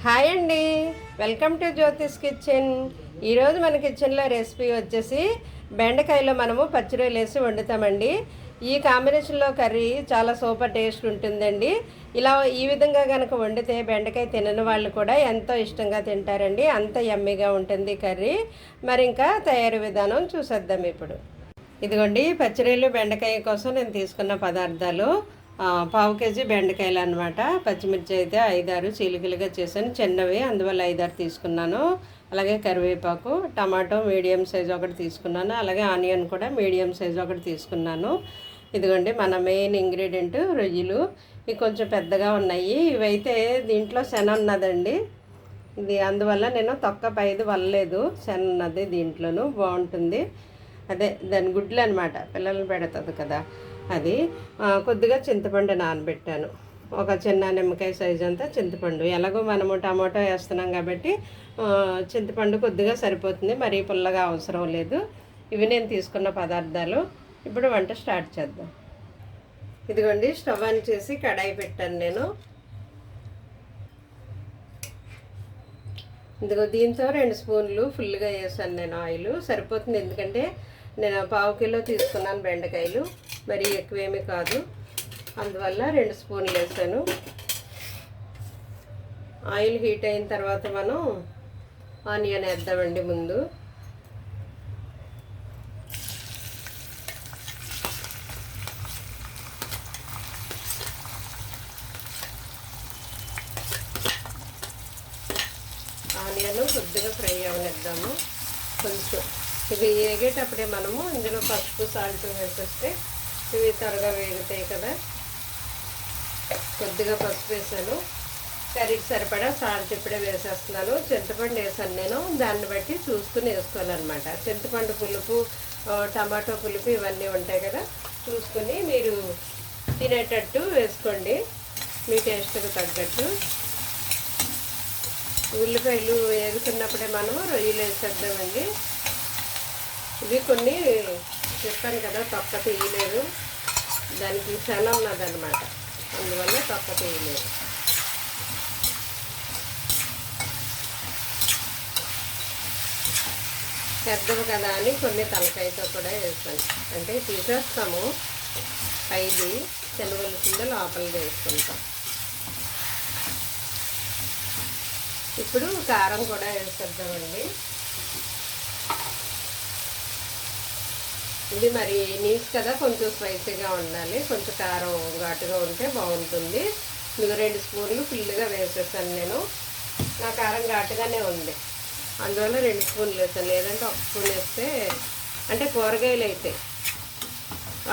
Hi అండి, welcome to Jyothish kitchen. ఈరోజు మన కిచెన్లో రెసిపీ వచ్చేసి బెండకాయలో మనము పచ్చిరొయ్యలు వేసి వండుతామండి. ఈ కాంబినేషన్లో కర్రీ చాలా సూపర్ టేస్ట్ ఉంటుందండి. ఈ విధంగా కనుక వండితే బెండకాయ తినని వాళ్ళు కూడా ఎంతో ఇష్టంగా తింటారండి. అంత యమ్మీగా ఉంటుంది కర్రీ. మరి ఇంకా తయారీ విధానం చూసేద్దాం ఇప్పుడు. ఇదిగోండి, పచ్చిరొయ్యలు బెండకాయ కోసం నేను తీసుకున్న పదార్థాలు: పావు కేజీ బెండకాయలు అనమాట. పచ్చిమిర్చి అయితే 5-6 చీలికలుగా చేశాను, చిన్నవి, అందువల్ల 5-6 తీసుకున్నాను. అలాగే కరివేపాకు, టమాటో మీడియం సైజు ఒకటి తీసుకున్నాను. అలాగే ఆనియన్ కూడా మీడియం సైజు ఒకటి తీసుకున్నాను. ఇదిగోండి మన మెయిన్ ఇంగ్రీడియంట్ రొయ్యలు. ఇవి కొంచెం పెద్దగా ఉన్నాయి. ఇవైతే దీంట్లో శన ఉన్నదండి, ఇది అందువల్ల నేను తొక్క పైది వల్లలేదు. శన ఉన్నది దీంట్లోనూ, బాగుంటుంది. అదే దాని గుడ్లు అనమాట, పిల్లలు పెడుతుంది కదా అది. కొద్దిగా చింతపండు నానబెట్టాను, ఒక చిన్న నిమ్మకాయ సైజు అంతా చింతపండు. ఎలాగో మనము టమాటో వేస్తున్నాం కాబట్టి చింతపండు కొద్దిగా సరిపోతుంది, మరీ పుల్లగా అవసరం లేదు. ఇవి నేను తీసుకున్న పదార్థాలు. ఇప్పుడు వంట స్టార్ట్ చేద్దాం. ఇదిగోండి, స్టవ్ ఆన్ చేసి కడాయి పెట్టాను నేను. ఇదిగో దీంతో 2 స్పూన్లు ఫుల్గా వేసాను నేను ఆయిల్. సరిపోతుంది, ఎందుకంటే నేను పావు కిలో తీసుకున్నాను బెండకాయలు, మరీ ఎక్కువేమీ కాదు, అందువల్ల 2 స్పూన్లు వేసాను. ఆయిల్ హీట్ అయిన తర్వాత మనం ఆనియన్ వేద్దామండి. ముందు ఆనియన్ కొద్దిగా ఫ్రై అవనిద్దాము. కొంచెం ఇవి వేగేటప్పుడే మనము ఇందులో పసుపు, సాల్ట్ వేసేస్తే ఇవి త్వరగా వేగుతాయి కదా. కొద్దిగా పసుపు వేసాను, కర్రీకి సరిపడా సాల్ట్ ఇప్పుడే వేసేస్తున్నాను. చింతపండు వేసాను నేను, దాన్ని బట్టి చూసుకుని వేసుకోవాలన్నమాట. చింతపండు పులుపు, టమాటో పులుపు ఇవన్నీ ఉంటాయి కదా, చూసుకుని మీరు తినేటట్టు వేసుకోండి, మీ టేస్ట్కి తగ్గట్టు. ఉల్లిపాయలు వేగుతున్నప్పుడే మనము రొయ్యలు వేసేద్దామండి. ఇవి కొన్ని చెప్పాను కదా, తొక్క తీయలేదు, దానికి శన ఉన్నదన్నమాట, అందువల్ల తొక్క తీయలేదు. పెద్దవి కదా అని కొన్ని తలకాయతో కూడా వేసాను, అంటే తీసేస్తాము, పైది శనగల లోపల వేసుకుంటాం. ఇప్పుడు కారం కూడా వేసేద్దామండి. ఇది మరి నీస్ కదా, కొంచెం స్పైసీగా ఉండాలి, కొంచెం కారం ఘాటుగా ఉంటే బాగుంటుంది. మీకు 2 స్పూన్లు ఫుల్గా వేసేసాను నేను. నా కారం ఘాటుగానే ఉంది, అందువల్ల 2 స్పూన్లు వేసాను. లేదంటే 1 స్పూన్ వేస్తే, అంటే కూరగాయలు అయితే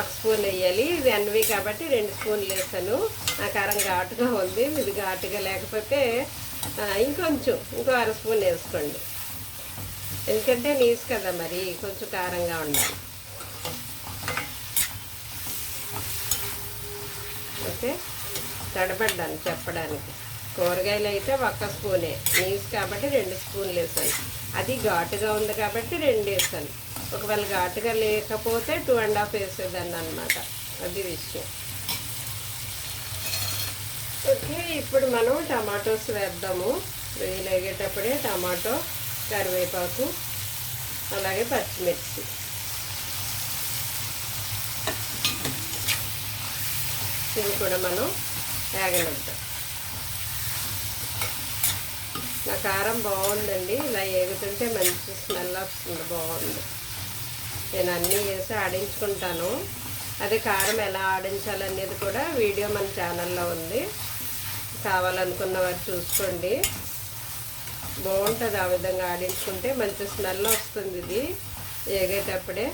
1 స్పూన్ వేయాలి. ఇది అన్నవి కాబట్టి 2 స్పూన్లు వేసాను. నా కారం ఘాటుగా ఉంది, ఇది ఘాటుగా లేకపోతే ఇంకో 1/2 స్పూన్ వేసుకోండి, ఎందుకంటే నీస్ కదా, మరి కొంచెం కారంగా ఉండాలి. ఓకే, తడబడ్డాను చెప్పడానికి. కూరగాయలు అయితే 1 స్పూనే, నీస్ కాబట్టి 2 స్పూన్లు వేసాను. అది ఘాటుగా ఉంది కాబట్టి 2 వేసాను. ఒకవేళ ఘాటుగా లేకపోతే 2.5 వేసేదాన్ని అనమాట, అది విషయం. ఓకే, ఇప్పుడు మనం టమాటోస్ వేద్దాము. రొయ్యలు వేగేటప్పుడే టమాటో, కరివేపాకు, అలాగే పచ్చిమిర్చి. ఇవి కూడా మనం వేగనిద్దాం. నా కారం బాగుందండి, ఇలా వేగుతుంటే మంచి స్మెల్ వస్తుంది, బాగుంది. నేను అన్నీ వేసి ఆడించుకుంటాను. అదే కారం ఎలా ఆడించాలనేది కూడా వీడియో మన ఛానల్లో ఉంది, కావాలనుకున్న వారు చూసుకోండి. బాగుంటుంది, ఆ విధంగా ఆడించుకుంటే మంచి స్మెల్ వస్తుంది. ఇది వేగేటప్పుడే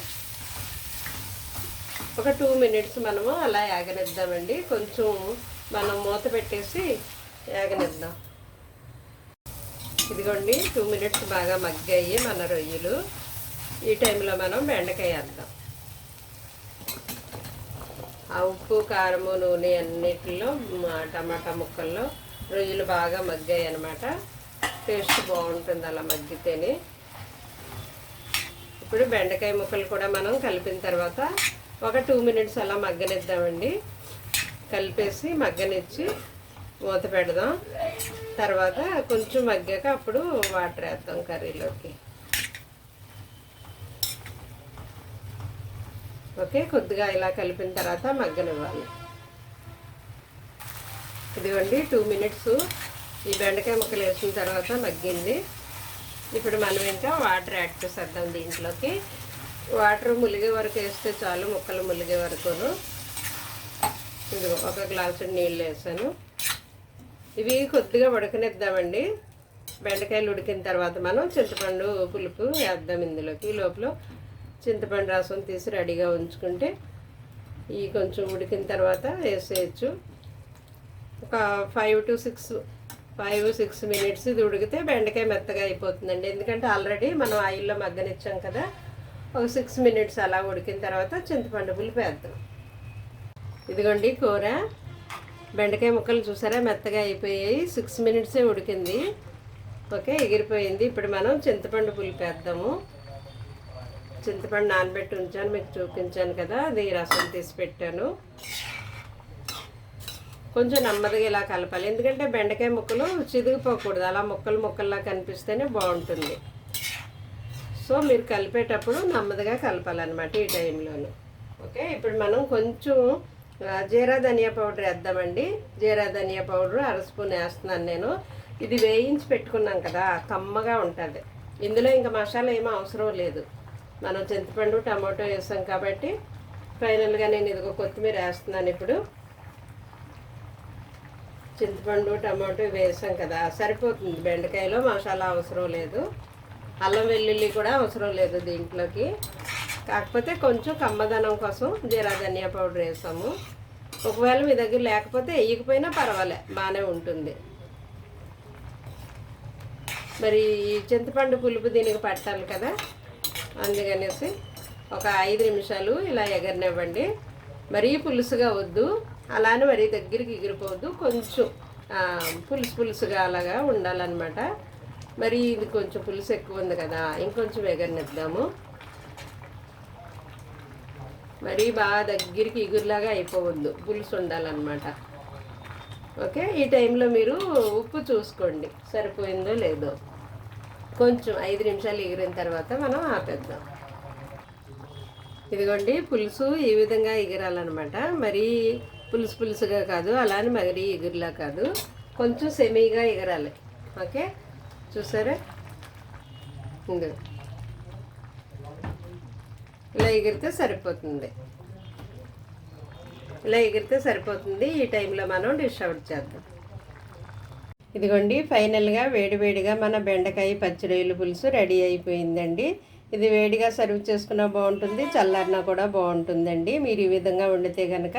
ఒక 2 మినిట్స్ మనము అలా వేగనిద్దామండి. కొంచెం మనం మూత పెట్టేసి వేగనిద్దాం. ఇదిగోండి, 2 మినిట్స్ బాగా మగ్గాయి మన రొయ్యలు. ఈ టైంలో మనం బెండకాయ వేద్దాం. ఆ ఉప్పు, కారము, నూనె అన్నిటిలో టమాటా ముక్కల్లో రొయ్యలు బాగా మగ్గాయి అన్నమాట. టేస్ట్ బాగుంటుంది అలా మగ్గితేనే. ఇప్పుడు బెండకాయ ముక్కలు కూడా మనం కలిపిన తర్వాత ఒక 2 మినిట్స్ అలా మగ్గనిద్దామండి. కలిపేసి మగ్గనిచ్చి మూత పెడదాం. తర్వాత కొంచెం మగ్గాక అప్పుడు వాటర్ వేద్దాం కర్రీలోకి. ఓకే, కొద్దిగా ఇలా కలిపిన తర్వాత మగ్గనివ్వాలి. ఇదిగోండి 2 మినిట్స్ ఈ బెండకాయ ముక్కలు వేసిన తర్వాత మగ్గింది. ఇప్పుడు మనం ఇంకా వాటర్ యాడ్ చేసేద్దాం దీంట్లోకి. వాటర్ ములిగే వరకు వేస్తే చాలు, ముక్కలు ములిగే వరకును. ఇదిగో 1 గ్లాసు నీళ్ళు వేసాను. ఇవి కొద్దిగా ఉడకనిద్దామండి. బెండకాయలు ఉడికిన తర్వాత మనం చింతపండు పులుపు వేద్దాం ఇందులోకి. లోపల చింతపండు రసం తీసి రెడీగా ఉంచుకుంటే ఈ కొంచెం ఉడికిన తర్వాత వేసేయచ్చు. ఒక 5 to 6 మినిట్స్ ఇది ఉడికితే బెండకాయ మెత్తగా అయిపోతుందండి. ఎందుకంటే ఆల్రెడీ మనం ఆయిల్లో మగ్గనిచ్చాం కదా. ఒక 6 మినిట్స్ అలా ఉడికిన తర్వాత చింతపండు పులుపు వేద్దాం. ఇదిగోండి కూర బెండకాయ ముక్కలు చూసారా మెత్తగా అయిపోయాయి. 6 మినిట్సే ఉడికింది. ఓకే, ఎగిరిపోయింది. ఇప్పుడు మనం చింతపండు పులుపు వేద్దాము. చింతపండు నానబెట్టి ఉంచాను, మీకు చూపించాను కదా, అది రసం తీసి పెట్టాను. కొంచెం నెమ్మదిగా ఇలా కలపాలి, ఎందుకంటే బెండకాయ ముక్కలు చిదిగిపోకూడదు. అలా ముక్కల్లా కనిపిస్తేనే బాగుంటుంది. సో మీరు కలిపేటప్పుడు నెమ్మదిగా కలపాలన్నమాట ఈ టైంలోను. ఓకే, ఇప్పుడు మనం కొంచెం జీరా ధనియా పౌడర్ వేద్దామండి. జీరా ధనియా పౌడర్ 1 స్పూన్ వేస్తున్నాను నేను. ఇది వేయించి పెట్టుకున్నాం కదా, కమ్మగా ఉంటుంది. ఇందులో ఇంకా మసాలా ఏమీ అవసరం లేదు. మనం చింతపండు టమాటో వేసాం కాబట్టి ఫైనల్గా నేను ఇదిగో కొత్తిమీర వేస్తున్నాను. ఇప్పుడు చింతపండు టమాటో వేసాం కదా, సరిపోతుంది. బెండకాయలో మసాలా అవసరం లేదు. అల్లం వెల్లుల్లి కూడా అవసరం లేదు దీంట్లోకి. కాకపోతే కొంచెం కమ్మదనం కోసం జీరా ధనియా పౌడర్ వేసాము. ఒకవేళ మీ దగ్గర లేకపోతే వేయకపోయినా పర్వాలే, బాగానే ఉంటుంది. మరి ఈ చింతపండు పులుపు దీనికి పట్టాలి కదా, అందుకనేసి ఒక 5 నిమిషాలు ఇలా ఎగరనివ్వండి. మరీ పులుసుగా వద్దు, అలానే మరీ దగ్గరికి ఎగిరిపోవద్దు. కొంచెం పులుసుగా అలాగా ఉండాలన్నమాట. మరి ఇది కొంచెం పులుసు ఎక్కువ ఉంది కదా, ఇంకొంచెం ఎగరనిద్దాము. మరీ బాగా దగ్గరికి ఎగురులాగా అయిపోవద్దు, పులుసు ఉండాలన్నమాట. ఓకే, ఈ టైంలో మీరు ఉప్పు చూసుకోండి సరిపోయిందో లేదో. కొంచెం 5 నిమిషాలు ఎగిరిన తర్వాత మనం ఆపేద్దాం. ఇదిగోండి పులుసు ఈ విధంగా ఎగిరాలన్నమాట. మరీ పులుసుగా కాదు, అలానే మరీ ఎగురులా కాదు, కొంచెం సెమీగా ఎగరాలి. ఓకే, చూసారా, ఇలా ఎగిరితే సరిపోతుంది. ఈ టైంలో మనం డిష్ అవుట్ చేద్దాం. ఇదిగోండి ఫైనల్గా వేడివేడిగా మన బెండకాయ పచ్చిరొయ్యల పులుసు రెడీ అయిపోయిందండి. ఇది వేడిగా సర్వ్ చేసుకున్నా బాగుంటుంది, చల్లారినా కూడా బాగుంటుందండి. మీరు ఈ విధంగా వండితే కనుక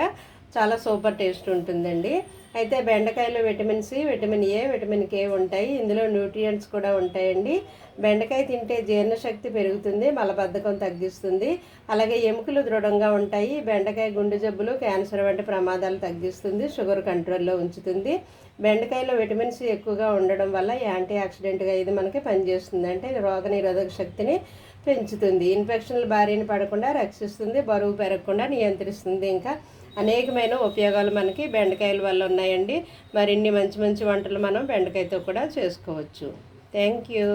చాలా సూపర్ టేస్ట్ ఉంటుందండి. అయితే బెండకాయలో vitamin C, vitamin A, vitamin K ఉంటాయి. ఇందులో న్యూట్రియంట్స్ కూడా ఉంటాయండి. బెండకాయ తింటే జీర్ణశక్తి పెరుగుతుంది, మలబద్ధకం తగ్గిస్తుంది, అలాగే ఎముకలు దృఢంగా ఉంటాయి. బెండకాయ గుండె జబ్బులు, క్యాన్సర్ వంటి ప్రమాదాలు తగ్గిస్తుంది, షుగర్ కంట్రోల్లో ఉంచుతుంది. బెండకాయలో విటమిన్ సి ఎక్కువగా ఉండడం వల్ల యాంటీ ఆక్సిడెంట్గా ఇది మనకి పనిచేస్తుంది. అంటే రోగనిరోధక శక్తిని పెంచుతుంది, ఇన్ఫెక్షన్ల బారిన పడకుండా రక్షిస్తుంది, బరువు పెరగకుండా నియంత్రిస్తుంది. ఇంకా అనేకమైన ఉపయోగాలు మనకి బెండకాయల వల్ల ఉన్నాయండి. మరిన్ని మంచి మంచి వంటలు మనం బెండకాయతో కూడా చేసుకోవచ్చు. Thank you.